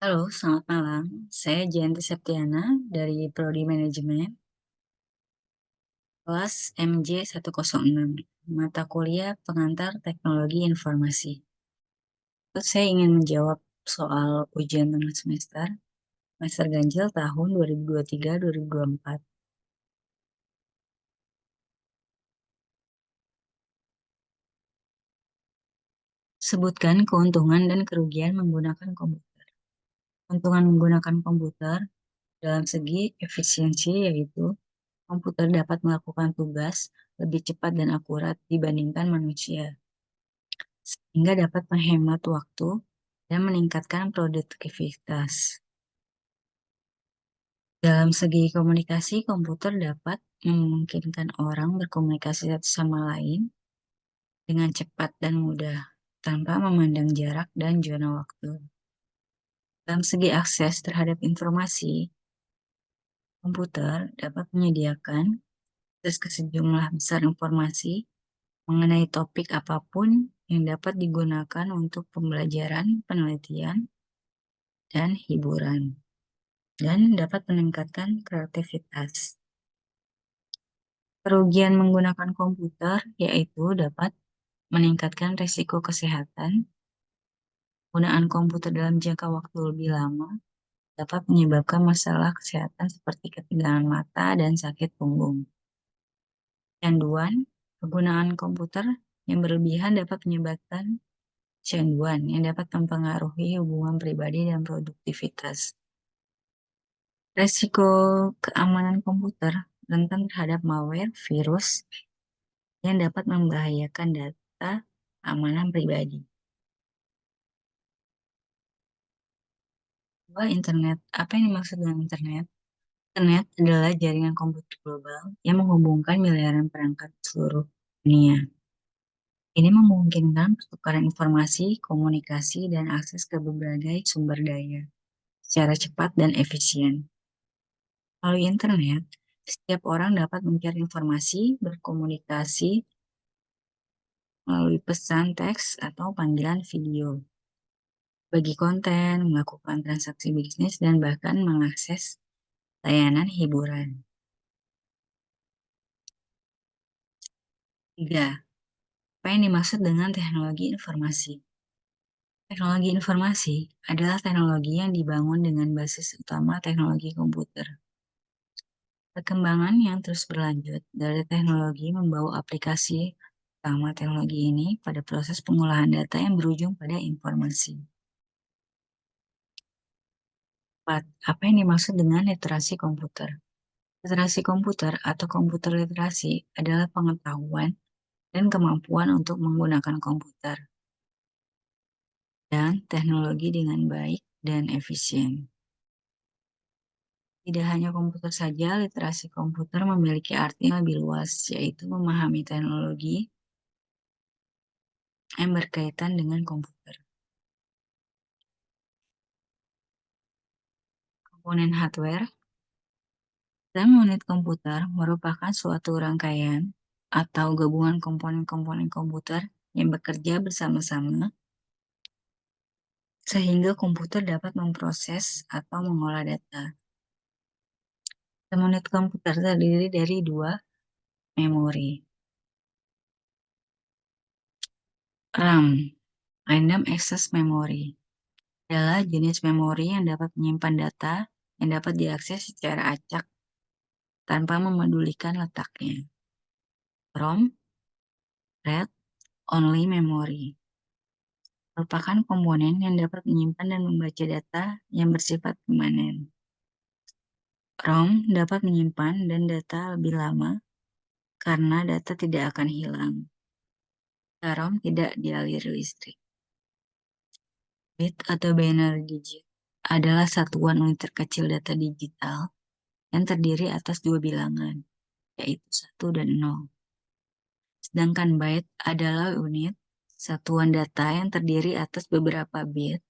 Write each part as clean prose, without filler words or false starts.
Halo, selamat malam. Saya Jayanti Septiana dari Prodi Manajemen, kelas MJ106, mata kuliah Pengantar Teknologi Informasi. Terus saya ingin menjawab soal ujian tengah semester ganjil tahun 2023-2024. Sebutkan keuntungan dan kerugian menggunakan komputer. Keuntungan menggunakan komputer dalam segi efisiensi yaitu komputer dapat melakukan tugas lebih cepat dan akurat dibandingkan manusia, sehingga dapat menghemat waktu dan meningkatkan produktivitas. Dalam segi komunikasi, komputer dapat memungkinkan orang berkomunikasi satu sama lain dengan cepat dan mudah, tanpa memandang jarak dan zona waktu. Dalam segi akses terhadap informasi, komputer dapat menyediakan akses ke sejumlah besar informasi mengenai topik apapun yang dapat digunakan untuk pembelajaran, penelitian, dan hiburan, dan dapat meningkatkan kreativitas. Kerugian menggunakan komputer yaitu dapat meningkatkan risiko kesehatan. Penggunaan komputer dalam jangka waktu lebih lama dapat menyebabkan masalah kesehatan seperti ketegangan mata dan sakit punggung. Kecanduan, penggunaan komputer yang berlebihan dapat menyebabkan kecanduan yang dapat mempengaruhi hubungan pribadi dan produktivitas. Resiko keamanan komputer rentan terhadap malware, virus yang dapat membahayakan data keamanan pribadi. Dua, internet. Apa yang dimaksud dengan internet? Internet adalah jaringan komputer global yang menghubungkan miliaran perangkat di seluruh dunia. Ini memungkinkan pertukaran informasi, komunikasi, dan akses ke berbagai sumber daya secara cepat dan efisien. Melalui internet, setiap orang dapat mencari informasi, berkomunikasi melalui pesan teks atau panggilan video, bagi konten, melakukan transaksi bisnis, dan bahkan mengakses layanan hiburan. 3. Apa yang dimaksud dengan teknologi informasi? Teknologi informasi adalah teknologi yang dibangun dengan basis utama teknologi komputer. Perkembangan yang terus berlanjut dari teknologi membawa aplikasi utama teknologi ini pada proses pengolahan data yang berujung pada informasi. 4. Apa yang dimaksud dengan literasi komputer? Literasi komputer atau komputer literasi adalah pengetahuan dan kemampuan untuk menggunakan komputer dan teknologi dengan baik dan efisien. Tidak hanya komputer saja, literasi komputer memiliki arti yang lebih luas, yaitu memahami teknologi yang berkaitan dengan komputer. Komponen hardware dan unit komputer merupakan suatu rangkaian atau gabungan komponen-komponen komputer yang bekerja bersama-sama sehingga komputer dapat memproses atau mengolah data. Unit komputer terdiri dari dua memori. RAM, Random Access Memory, adalah jenis memori yang dapat menyimpan data yang dapat diakses secara acak tanpa memedulikan letaknya. ROM, Read Only Memory, merupakan komponen yang dapat menyimpan dan membaca data yang bersifat permanen. ROM dapat menyimpan dan data lebih lama karena data tidak akan hilang. ROM tidak dialiri listrik. Bit atau binary digit adalah satuan unit terkecil data digital yang terdiri atas dua bilangan, yaitu 1 dan 0. Sedangkan byte adalah unit satuan data yang terdiri atas beberapa bit.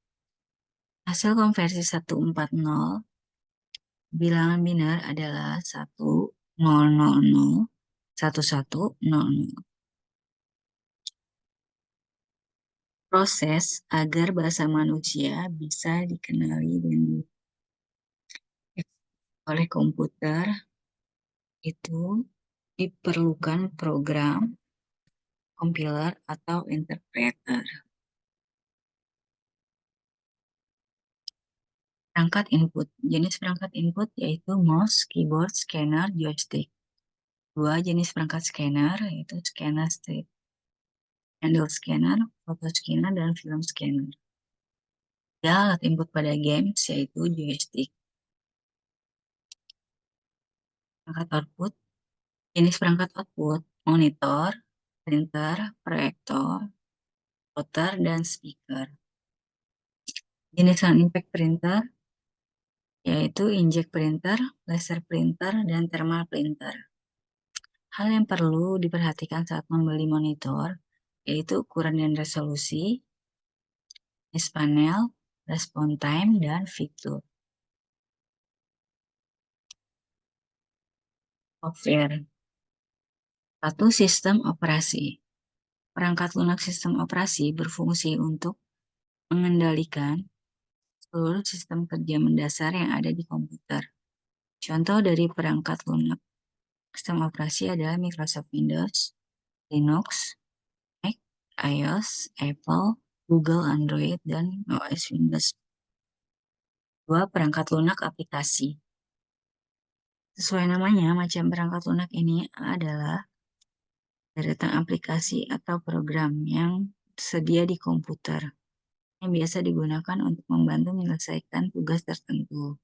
Hasil konversi 140 bilangan biner adalah 1000 1100. 1100. Proses agar bahasa manusia bisa dikenali dan oleh komputer itu diperlukan program, compiler, atau interpreter. Perangkat input. Jenis perangkat input yaitu mouse, keyboard, scanner, joystick. Dua jenis perangkat scanner yaitu scanner strip, handle scanner, photo scanner, dan film scanner. Tiga alat input pada games yaitu joystick. Perangkat output. Jenis perangkat output, monitor, printer, proyektor, plotter, dan speaker. Jenis sound impact printer yaitu inkjet printer, laser printer, dan thermal printer. Hal yang perlu diperhatikan saat membeli monitor yaitu ukuran dan resolusi, size panel, response time, dan fitur. Software. Satu, sistem operasi. Perangkat lunak sistem operasi berfungsi untuk mengendalikan seluruh sistem kerja mendasar yang ada di komputer. Contoh dari perangkat lunak sistem operasi adalah Microsoft Windows, Linux, Mac, iOS, Apple, Google Android, dan OS Windows. Dua, perangkat lunak aplikasi. Sesuai namanya, macam perangkat lunak ini adalah deretan aplikasi atau program yang tersedia di komputer yang biasa digunakan untuk membantu menyelesaikan tugas tertentu.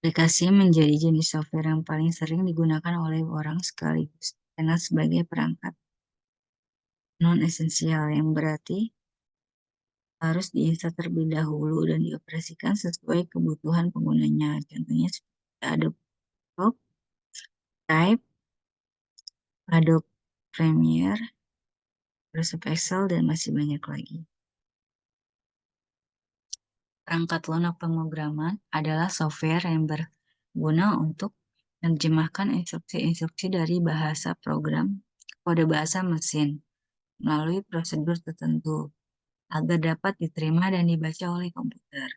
Aplikasi menjadi jenis software yang paling sering digunakan oleh orang sekaligus dikenal sebagai perangkat non-esensial, yang berarti harus diinstal terlebih dahulu dan dioperasikan sesuai kebutuhan penggunanya. Contohnya seperti Adobe Photoshop, Type, Adobe Premiere, Microsoft Excel, dan masih banyak lagi. Perangkat lunak pemrograman adalah software yang berguna untuk menerjemahkan instruksi-instruksi dari bahasa program ke kode bahasa mesin melalui prosedur tertentu agar dapat diterima dan dibaca oleh komputer.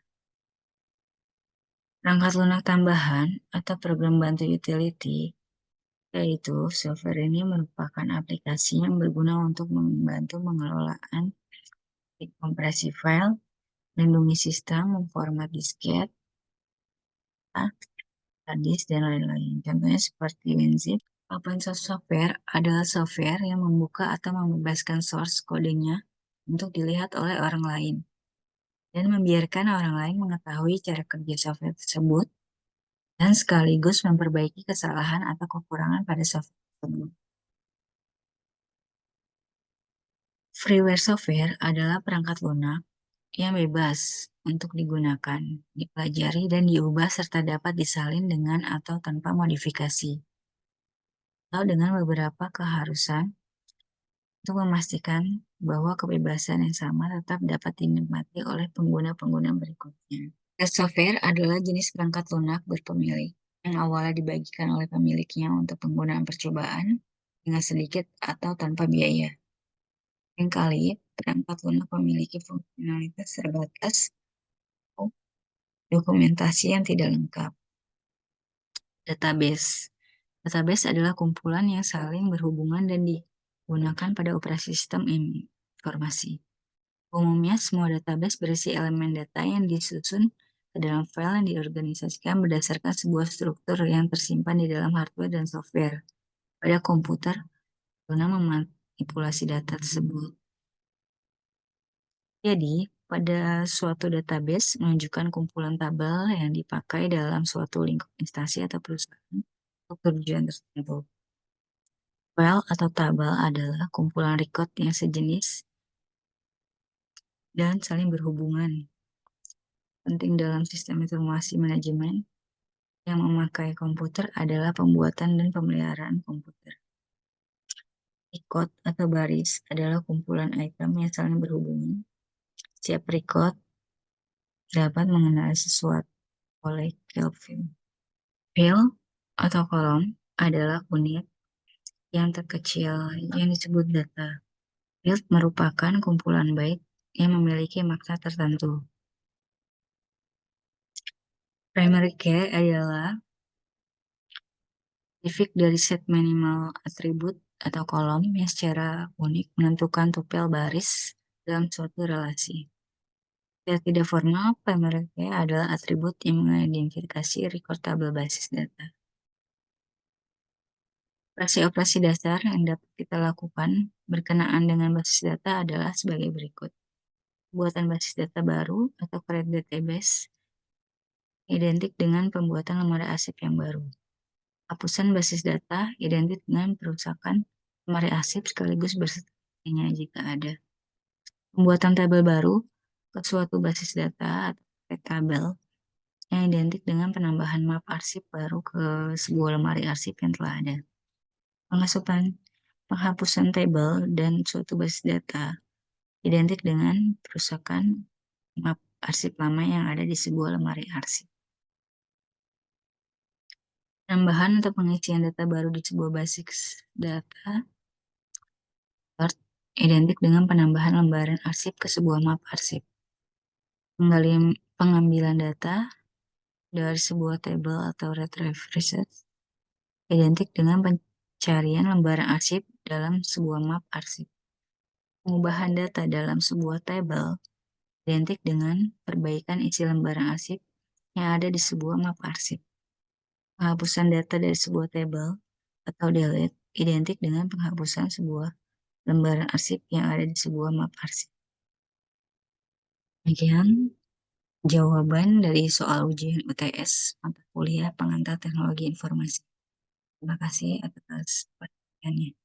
Perangkat lunak tambahan atau program bantu utility, yaitu software ini merupakan aplikasi yang berguna untuk membantu pengelolaan kompresi file, melindungi sistem, memformat disket, hard disk, dan lain-lain. Contohnya seperti WinZip. Open source software adalah software yang membuka atau membebaskan source kodenya untuk dilihat oleh orang lain dan membiarkan orang lain mengetahui cara kerja software tersebut dan sekaligus memperbaiki kesalahan atau kekurangan pada software tersebut. Freeware software adalah perangkat lunak yang bebas untuk digunakan, dipelajari, dan diubah serta dapat disalin dengan atau tanpa modifikasi, atau dengan beberapa keharusan untuk memastikan bahwa kebebasan yang sama tetap dapat dinikmati oleh pengguna-pengguna berikutnya. Software adalah jenis perangkat lunak berpemilik yang awalnya dibagikan oleh pemiliknya untuk penggunaan percobaan dengan sedikit atau tanpa biaya. Seringkali perangkat lunak memiliki fungsionalitas terbatas atau dokumentasi yang tidak lengkap. Database. Database adalah kumpulan yang saling berhubungan dan digunakan pada operasi sistem informasi. Umumnya, semua database berisi elemen data yang disusun ke dalam file yang diorganisasikan berdasarkan sebuah struktur yang tersimpan di dalam hardware dan software pada komputer guna memanipulasi data tersebut. Jadi, pada suatu database menunjukkan kumpulan tabel yang dipakai dalam suatu lingkup instansi atau perusahaan untuk tujuan tertentu. File atau tabel adalah kumpulan record yang sejenis dan saling berhubungan. Penting dalam sistem informasi manajemen yang memakai komputer adalah pembuatan dan pemeliharaan komputer. Record atau baris adalah kumpulan item yang saling berhubungan. Setiap record dapat mengenali sesuatu oleh Kelvin. Field atau kolom adalah unit yang terkecil yang disebut data. Field merupakan kumpulan byte yang memiliki makna tertentu. Primary key adalah spesifik dari set minimal atribut atau kolom yang secara unik menentukan tupel baris dalam suatu relasi. Secara tidak formal, primary key adalah atribut yang mengidentifikasi record tabel basis data. Operasi-operasi dasar yang dapat kita lakukan berkenaan dengan basis data adalah sebagai berikut. Pembuatan basis data baru atau create database identik dengan pembuatan lemari arsip yang baru. Hapusan basis data identik dengan perusakan lemari arsip sekaligus bersertanya jika ada. Pembuatan tabel baru ke suatu basis data atau create tabel yang identik dengan penambahan map arsip baru ke sebuah lemari arsip yang telah ada. Penghapusan tabel dan suatu basis data identik dengan perusakan map arsip lama yang ada di sebuah lemari arsip. Penambahan atau pengisian data baru di sebuah basis data identik dengan penambahan lembaran arsip ke sebuah map arsip. Pengambilan data dari sebuah tabel atau retrieve research identik dengan pencarian lembaran arsip dalam sebuah map arsip. Pengubahan data dalam sebuah tabel identik dengan perbaikan isi lembaran arsip yang ada di sebuah map arsip. Penghapusan data dari sebuah tabel atau delete identik dengan penghapusan sebuah lembaran arsip yang ada di sebuah map arsip. Demikian jawaban dari soal ujian UTS mata kuliah pengantar teknologi informasi. Terima kasih atas perhatiannya.